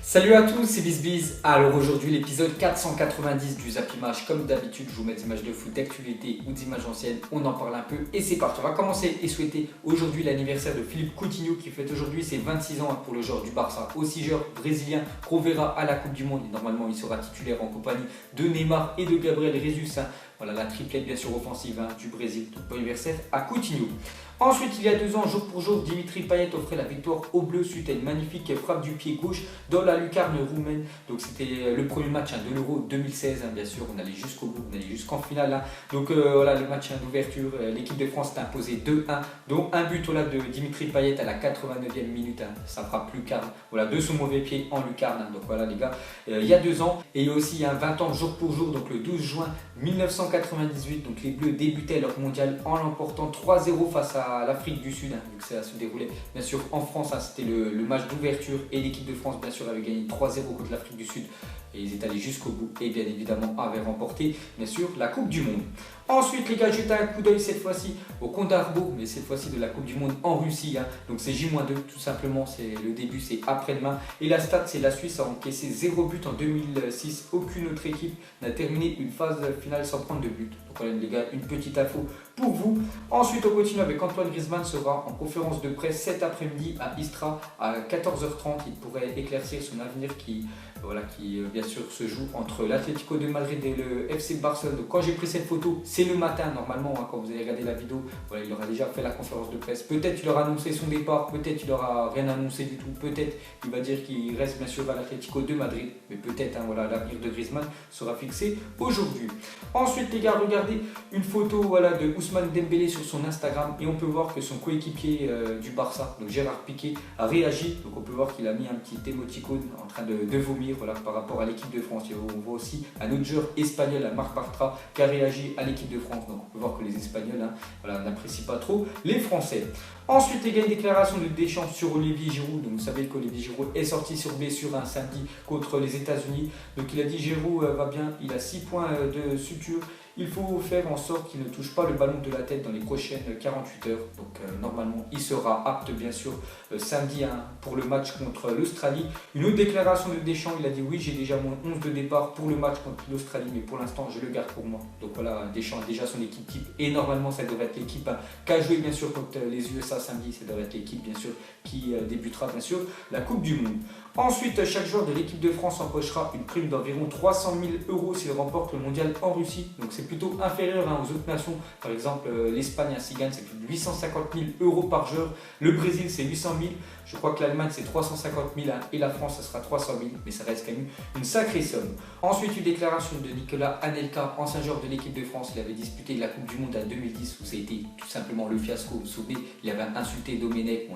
Salut à tous, c'est BizBiz. Alors aujourd'hui l'épisode 490 du Zap Image. Comme d'habitude je vous mets des images de foot, d'actualité ou d'images anciennes. On en parle un peu et c'est parti. On va commencer et souhaiter aujourd'hui l'anniversaire de Philippe Coutinho qui fête aujourd'hui ses 26 ans pour le joueur du Barça. Aussi joueur brésilien qu'on verra à la Coupe du Monde. Et normalement il sera titulaire en compagnie de Neymar et de Gabriel Jesus. Voilà la triplette bien sûr offensive du Brésil. Donc bon anniversaire à Coutinho. Ensuite, il y a 2 ans, jour pour jour, Dimitri Payet offrait la victoire aux Bleus suite à une magnifique frappe du pied gauche dans la lucarne roumaine. Donc c'était le premier match de l'Euro 2016, bien sûr, on allait jusqu'au bout, on allait jusqu'en finale. Donc voilà, le match d'ouverture, l'équipe de France s'est imposée 2-1, dont un but de Dimitri Payet à la 89e minute. Ça frappe lucarne, voilà, de son mauvais pied en lucarne. Donc voilà les gars, il y a 2 ans, et il y a aussi 20 ans, jour pour jour, donc le 12 juin 1998, donc les Bleus débutaient leur mondial en l'emportant 3-0 face à l'Afrique du Sud, vu que ça se déroulait bien sûr en France. C'était le match d'ouverture et l'équipe de France bien sûr avait gagné 3-0 contre l'Afrique du Sud et ils étaient allés jusqu'au bout et bien évidemment avaient remporté bien sûr la Coupe du Monde. Ensuite les gars, jetez un coup d'œil cette fois-ci au compte à rebours, mais cette fois-ci de la Coupe du Monde en Russie. Donc c'est J-2 tout simplement, c'est le début, c'est après-demain. Et la stat, c'est la Suisse a encaissé 0 but en 2006. Aucune autre équipe n'a terminé une phase finale sans prendre de but. Donc voilà les gars, une petite info pour vous. Ensuite on continue avec Antoine Griezmann sera en conférence de presse cet après-midi à Istra à 14h30. Il pourrait éclaircir son avenir qui bien sûr se joue entre l'Atlético de Madrid et le FC Barcelone. Donc quand j'ai pris cette photo, c'est le matin normalement, quand vous allez regarder la vidéo, voilà, il aura déjà fait la conférence de presse. Peut-être il aura annoncé son départ, peut-être il aura rien annoncé du tout, peut-être il va dire qu'il reste bien sûr à l'Atlético de Madrid, mais peut-être voilà, l'avenir de Griezmann sera fixé aujourd'hui. Ensuite les gars, regardez une photo de Ousmane Dembélé sur son Instagram et on peut voir que son coéquipier du Barça, donc Gérard Piqué, a réagi. Donc on peut voir qu'il a mis un petit émoticône en train de vomir par rapport à l'équipe de France. Et on voit aussi un autre joueur espagnol, Marc Bartra, qui a réagi à l'équipe de France. Donc on peut voir que les Espagnols n'apprécient pas trop les Français. Ensuite, il y a une déclaration de Deschamps sur Olivier Giroud. Donc vous savez qu'Olivier Giroud est sorti sur blessure un samedi contre les États-Unis. Donc il a dit Giroud va bien, il a 6 points de suture. Il faut faire en sorte qu'il ne touche pas le ballon de la tête dans les prochaines 48 heures. Donc normalement, il sera apte bien sûr samedi pour le match contre l'Australie. Une autre déclaration de Deschamps, il a dit oui, j'ai déjà mon 11 de départ pour le match contre l'Australie, mais pour l'instant, je le garde pour moi. Donc voilà, Deschamps a déjà son équipe type et normalement, ça devrait être l'équipe qui a joué bien sûr contre les USA samedi. Ça devrait être l'équipe bien sûr qui débutera bien sûr la Coupe du Monde. Ensuite, chaque joueur de l'équipe de France empochera une prime d'environ 300 000 € s'il remporte le mondial en Russie. Donc c'est plutôt inférieur aux autres nations. Par exemple, l'Espagne s'y gagne, c'est plus de 850 000 € par joueur. Le Brésil, c'est 800 000. Je crois que l'Allemagne, c'est 350 000 et la France, ça sera 300 000. Mais ça reste quand même une sacrée somme. Ensuite, une déclaration de Nicolas Anelka, ancien joueur de l'équipe de France. Il avait disputé la Coupe du Monde en 2010 où ça a été tout simplement le fiasco. Vous vous souvenez, il avait insulté Domenech. Bon,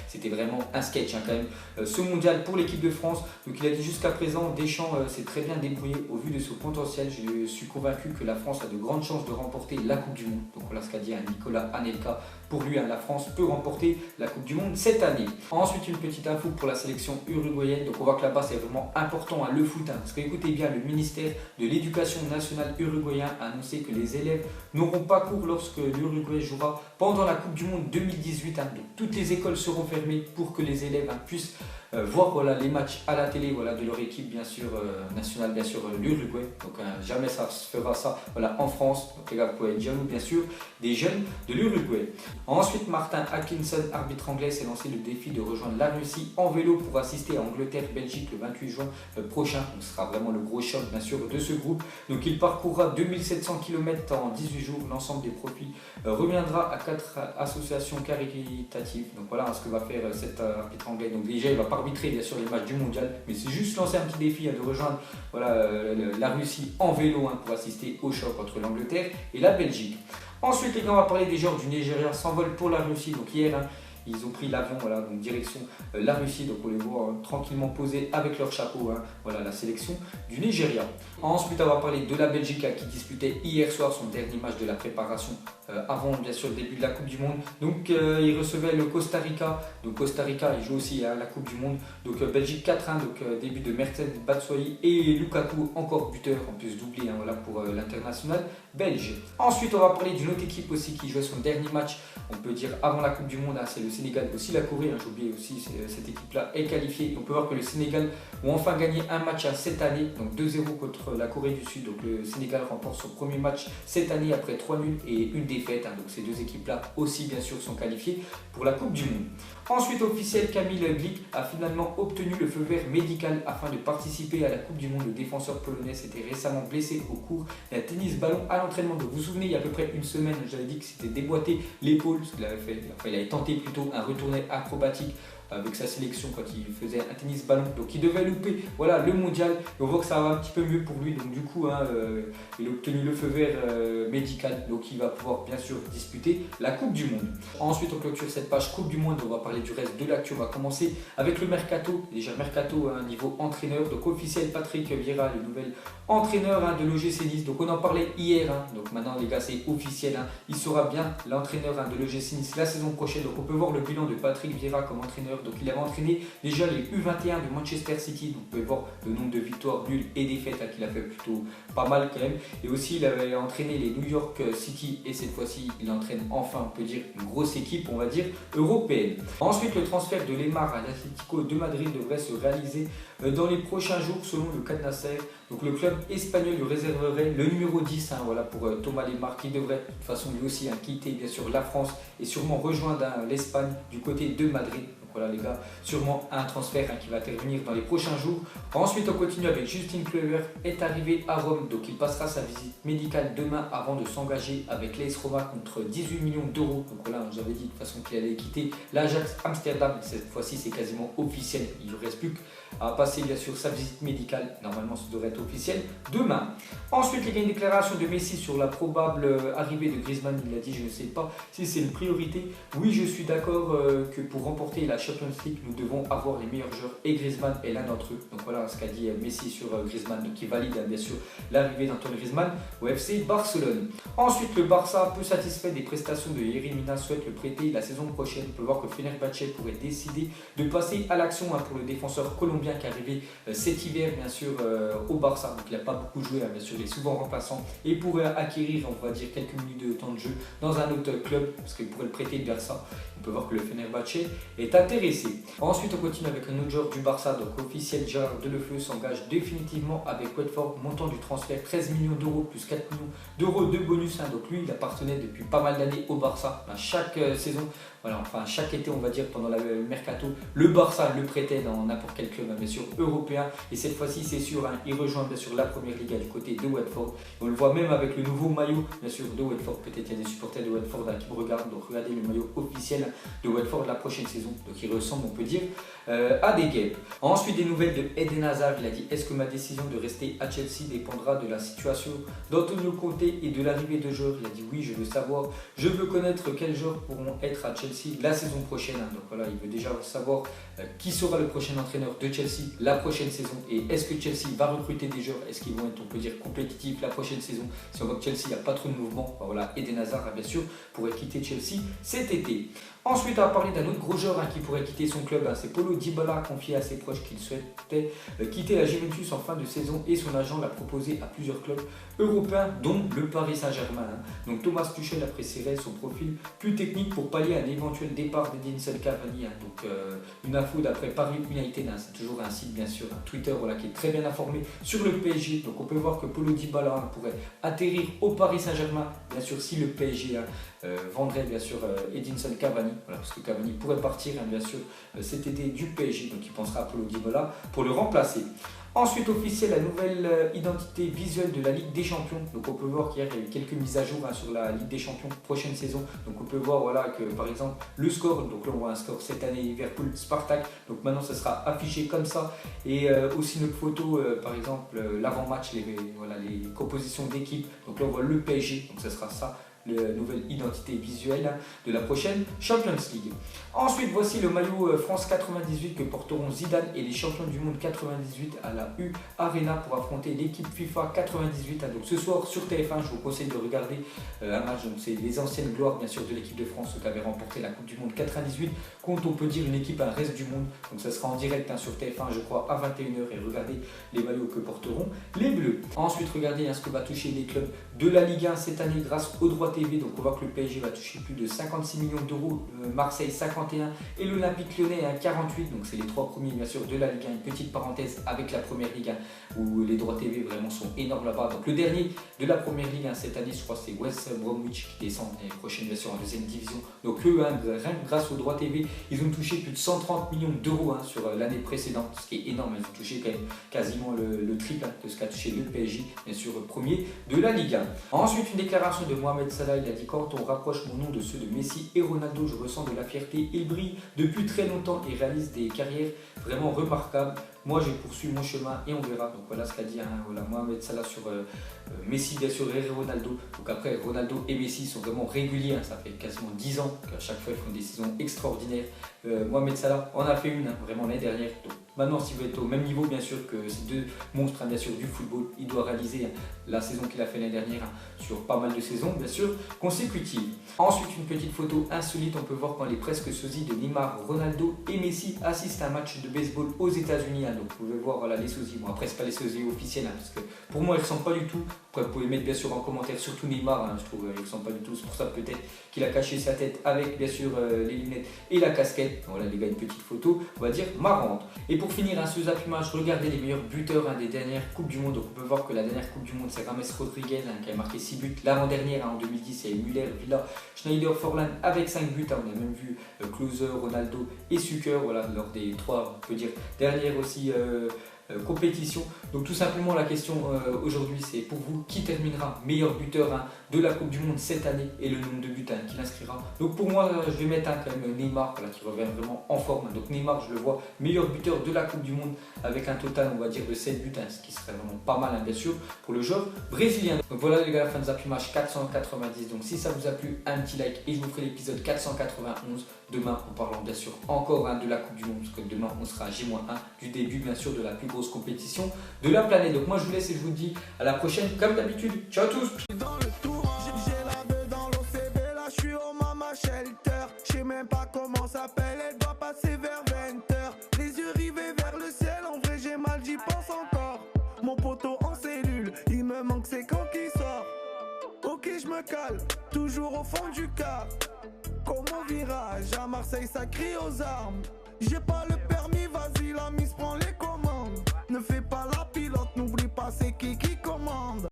c'était vraiment un sketch quand même. Ce mondial pour l'équipe de France. Donc il a dit jusqu'à présent, Deschamps s'est très bien débrouillé au vu de son potentiel. Je suis convaincu que la France a de grandes chances de remporter la Coupe du Monde. Donc voilà ce qu'a dit Nicolas Anelka. Pour lui, la France peut remporter la Coupe du Monde cette année. Ensuite, une petite info pour la sélection uruguayenne. Donc on voit que là-bas, c'est vraiment important le foot. Parce que écoutez bien, le ministère de l'Éducation nationale uruguayen a annoncé que les élèves n'auront pas cours lorsque l'Uruguay jouera pendant la Coupe du Monde 2018. Donc toutes les écoles seront fermées pour que les élèves puissent voir les matchs à la télé de leur équipe bien sûr nationale, bien sûr l'Uruguay. Donc jamais ça se fera ça en France. Donc les gars, vous pouvez dire nous bien sûr des jeunes de l'Uruguay. Ensuite, Martin Atkinson, arbitre anglais, s'est lancé le défi de rejoindre la Russie en vélo pour assister à Angleterre-Belgique le 28 juin prochain. Donc ce sera vraiment le gros choc bien sûr de ce groupe. Donc il parcourra 2700 km en 18 jours. L'ensemble des profits reviendra à 4 associations caritatives. Donc voilà ce que va faire cet arbitre anglais. Donc déjà il va pas arbitrer bien sûr les matchs du mondial, mais c'est juste lancer un petit défi de rejoindre la Russie en vélo pour assister au choc entre l'Angleterre et la Belgique. Ensuite les gars, on va parler des joueurs du Nigeria s'envolent pour la Russie. Donc hier ils ont pris l'avion, donc direction la Russie. Donc on les voit tranquillement posés avec leur chapeau. Voilà la sélection du Nigeria. Ensuite, on va parler de la Belgique qui disputait hier soir son dernier match de la préparation avant bien sûr le début de la Coupe du Monde. Donc il recevait le Costa Rica. Donc Costa Rica, il joue aussi à la Coupe du Monde. Donc Belgique 4-1, donc début de Mertens, Batshuayi et Lukaku, encore buteur, en plus doublé pour l'international belge. Ensuite, on va parler d'une autre équipe aussi qui jouait son dernier match, on peut dire avant la Coupe du Monde. C'est le Sénégal, aussi la Corée, j'ai oublié aussi, cette équipe-là est qualifiée. On peut voir que le Sénégal ont enfin gagné un match cette année, donc 2-0 contre la Corée du Sud. Donc le Sénégal remporte son premier match cette année après 3 nuls et une défaite. Donc ces deux équipes-là aussi bien sûr sont qualifiées pour la Coupe du Monde. Ensuite, officiel, Kamil Glik a finalement obtenu le feu vert médical afin de participer à la Coupe du Monde. Le défenseur polonais s'était récemment blessé au cours d'un tennis-ballon à l'entraînement. Donc vous vous souvenez, il y a à peu près une semaine, j'avais dit que c'était déboîté l'épaule, parce qu'il avait fait, enfin, il avait tenté plutôt un retourné acrobatique avec sa sélection quand il faisait un tennis ballon, donc il devait louper le mondial, et on voit que ça va un petit peu mieux pour lui, donc du coup il a obtenu le feu vert médical, donc il va pouvoir bien sûr disputer la Coupe du Monde. Ensuite on clôture cette page Coupe du Monde, on va parler du reste de l'actu. On va commencer avec le mercato, déjà mercato niveau entraîneur, donc officiel Patrick Vieira, le nouvel entraîneur de l'OGC Nice, donc on en parlait hier, donc maintenant les gars c'est officiel, il sera bien l'entraîneur de l'OGC Nice la saison prochaine. Donc on peut voir le bilan de Patrick Vieira comme entraîneur. Donc il avait entraîné déjà les U21 de Manchester City, donc vous pouvez voir le nombre de victoires, nuls et défaites qu'il a fait plutôt pas mal quand même. Et aussi il avait entraîné les New York City et cette fois-ci il entraîne enfin, on peut dire, une grosse équipe, on va dire, européenne. Ensuite le transfert de Lemar à l'Atlético de Madrid devrait se réaliser dans les prochains jours selon le Cadnacer. Donc le club espagnol lui réserverait le numéro 10 pour Thomas Lemar, qui devrait de toute façon lui aussi quitter bien sûr la France et sûrement rejoindre l'Espagne du côté de Madrid. Donc voilà les gars, sûrement un transfert qui va intervenir dans les prochains jours. Ensuite on continue avec Justin Kluivert, est arrivé à Rome, donc il passera sa visite médicale demain avant de s'engager avec l'AS Roma contre 18 millions d'euros. Donc voilà, on nous avait dit de toute façon qu'il allait quitter l'Ajax Amsterdam, cette fois-ci c'est quasiment officiel, il ne reste plus qu'à passer bien sûr sa visite médicale, normalement ça devrait être officiel demain. Ensuite il y a une déclaration de Messi sur la probable arrivée de Griezmann. Il a dit: je ne sais pas si c'est une priorité, oui je suis d'accord que pour remporter la Champions League nous devons avoir les meilleurs joueurs et Griezmann est l'un d'entre eux. Donc voilà ce qu'a dit Messi sur Griezmann, donc qui valide bien sûr l'arrivée d'Antoine Griezmann au FC Barcelone. Ensuite le Barça, peu satisfait des prestations de Yerry Mina, souhaite le prêter la saison prochaine. On peut voir que Fenerbahçe pourrait décider de passer à l'action pour le défenseur colombien qui est arrivé cet hiver bien sûr au Barça. Donc il n'a pas beaucoup joué, bien sûr il est souvent remplaçant et pourrait acquérir on va dire quelques minutes de temps de jeu dans un autre club parce qu'il pourrait le prêter de Barça. On peut voir que le Fenerbahçe est intéressé. Ensuite on continue avec un autre joueur du Barça, donc officiel, Gérard Delefeu s'engage définitivement avec Watford, montant du transfert 13 millions d'euros plus 4 millions d'euros de bonus. Donc lui il appartenait depuis pas mal d'années au Barça. Chaque saison, voilà, enfin chaque été on va dire pendant le mercato, le Barça le prêtait dans n'importe quel club bien sûr européen, et cette fois-ci c'est sûr, il rejoint bien sûr la première ligue du côté de Watford. On le voit même avec le nouveau maillot bien sûr de Watford, peut-être il y a des supporters de Watford qui me regardent, donc regardez le maillot officiel de Watford la prochaine saison, donc il ressemble on peut dire à des guêpes. Ensuite des nouvelles de Eden Hazard, il a dit: est-ce que ma décision de rester à Chelsea dépendra de la situation d'Antonio Conte et de l'arrivée de joueurs? Il a dit: oui, je veux savoir, je veux connaître quels joueurs pourront être à Chelsea la saison prochaine. Donc voilà, il veut déjà savoir qui sera le prochain entraîneur de Chelsea la prochaine saison, et est-ce que Chelsea va recruter des joueurs, est-ce qu'ils vont être on peut dire compétitifs la prochaine saison. Si on voit que Chelsea n'a pas trop de mouvement, voilà, Eden Hazard bien sûr pourrait quitter Chelsea cet été. Ensuite, on va parler d'un autre gros joueur qui pourrait quitter son club, c'est Paulo Dybala, confié à ses proches qu'il souhaitait quitter la Juventus en fin de saison, et son agent l'a proposé à plusieurs clubs européens dont le Paris Saint-Germain. Donc Thomas Tuchel apprécierait son profil plus technique pour pallier à un éventuel départ d'Edinson Cavani. Donc une info d'après Paris United, c'est toujours un site bien sûr, un Twitter qui est très bien informé sur le PSG. Donc on peut voir que Paulo Dybala pourrait atterrir au Paris Saint-Germain, bien sûr si le PSG vendrait bien sûr Edinson Cavani, voilà, parce que Cavani pourrait partir bien sûr cet été du PSG, donc il pensera à Paulo Dybala pour le remplacer. Ensuite, officiel, la nouvelle identité visuelle de la Ligue des Champions. Donc on peut voir qu'il y a eu quelques mises à jour sur la Ligue des Champions prochaine saison. Donc on peut voir voilà, que par exemple le score, donc là on voit un score cette année Liverpool-Spartak. Donc maintenant ça sera affiché comme ça. Et aussi notre photo, par exemple l'avant-match, les compositions d'équipe. Donc là on voit le PSG, donc ça sera ça, la nouvelle identité visuelle de la prochaine Champions League. Ensuite, voici le maillot France 98 que porteront Zidane et les champions du monde 98 à la U Arena pour affronter l'équipe FIFA 98. Donc ce soir sur TF1, je vous conseille de regarder un match. Donc c'est les anciennes gloires bien sûr de l'équipe de France qui avait remporté la Coupe du Monde 98 contre on peut dire une équipe un reste du monde. Donc ça sera en direct sur TF1 je crois à 21h, et regardez les maillots que porteront les Bleus. Ensuite regardez ce que va toucher les clubs de la Ligue 1 cette année grâce aux droits TV. Donc on voit que le PSG va toucher plus de 56 millions d'euros, Marseille 51 et l'Olympique Lyonnais à 48. Donc c'est les trois premiers bien sûr de la Ligue 1. Une petite parenthèse avec la première Ligue 1 où les droits TV vraiment sont énormes là-bas. Donc le dernier de la première Ligue 1 cette année, je crois c'est West Bromwich qui descend l'année prochaine bien sûr en deuxième division. Donc eux, rien que grâce aux droits TV, ils ont touché plus de 130 millions d'euros sur l'année précédente, ce qui est énorme. Ils ont touché quand même quasiment le triple de ce qu'a touché le PSG, bien sûr premier de la Ligue 1. Ensuite, une déclaration de Mohamed Salah, il a dit: quand on rapproche mon nom de ceux de Messi et Ronaldo, je ressens de la fierté. Ils brillent depuis très longtemps et réalisent des carrières vraiment remarquables. Moi, je poursuis mon chemin et on verra. Donc voilà ce qu'a dit voilà, Mohamed Salah sur Messi, bien sûr, et Ronaldo. Donc après, Ronaldo et Messi sont vraiment réguliers. Ça fait quasiment 10 ans qu'à chaque fois, ils font des saisons extraordinaires. Mohamed Salah en a fait une, vraiment l'année dernière. Donc maintenant, s'il veut être au même niveau, bien sûr, que ces deux monstres, bien sûr, du football, il doit réaliser la saison qu'il a fait l'année dernière sur pas mal de saisons, bien sûr, consécutives. Ensuite, une petite photo insolite. On peut voir quand les presque sosies de Neymar, Ronaldo et Messi assistent à un match de baseball aux États-Unis. Donc vous pouvez voir voilà, les sosies. Bon, après, c'est pas les sosies officiels, parce que pour moi, ils ne ressemblent pas du tout. Après, vous pouvez mettre bien sûr en commentaire, surtout Neymar, je trouve il ne ressemble pas du tout. C'est pour ça peut-être qu'il a caché sa tête avec bien sûr les lunettes et la casquette. Voilà les gars, une petite photo, on va dire marrante. Et pour finir, ce Zappy Match, regardez les meilleurs buteurs des dernières Coupes du Monde. Donc on peut voir que la dernière Coupe du Monde, c'est James Rodriguez qui a marqué 6 buts. L'avant-dernière, en 2010, il y a eu Müller, Villa, Schneider, Forlan avec 5 buts. On a même vu Klose, Ronaldo et Suker, voilà, lors des 3, on peut dire, dernières aussi compétition. Donc tout simplement la question aujourd'hui, c'est pour vous, qui terminera meilleur buteur de la Coupe du Monde cette année et le nombre de buts qu'il inscrira. Donc pour moi, je vais mettre quand même Neymar, voilà, qui revient vraiment en forme. Donc Neymar, je le vois meilleur buteur de la Coupe du Monde avec un total, on va dire, de 7 buts, ce qui serait vraiment pas mal bien sûr pour le joueur brésilien. Donc voilà les gars, la fin de Zappy Match 490. Donc si ça vous a plu, un petit like et je vous ferai l'épisode 491 demain en parlant bien sûr encore de la Coupe du Monde, parce que demain on sera à J-1 du début bien sûr de la plus grosse compétition de la planète. Donc moi je vous laisse et je vous dis à la prochaine comme d'habitude. Ciao à tous. Dans le tour, j'ai la veuve dans l'OCB, là je suis au Mama Shelter. Je sais même pas comment s'appelle, elle doit passer vers 20h. Les yeux rivés vers le ciel, en vrai j'ai mal, j'y pense encore. Mon poteau en cellule, il me manque c'est quand qu'il sort. Ok je me cale, toujours au fond du car. Comme au virage, à Marseille ça crie aux armes. J'ai pas le permis, vas-y la mise prend les commandes. Ne fais pas la pilote, n'oublie pas c'est qui commande.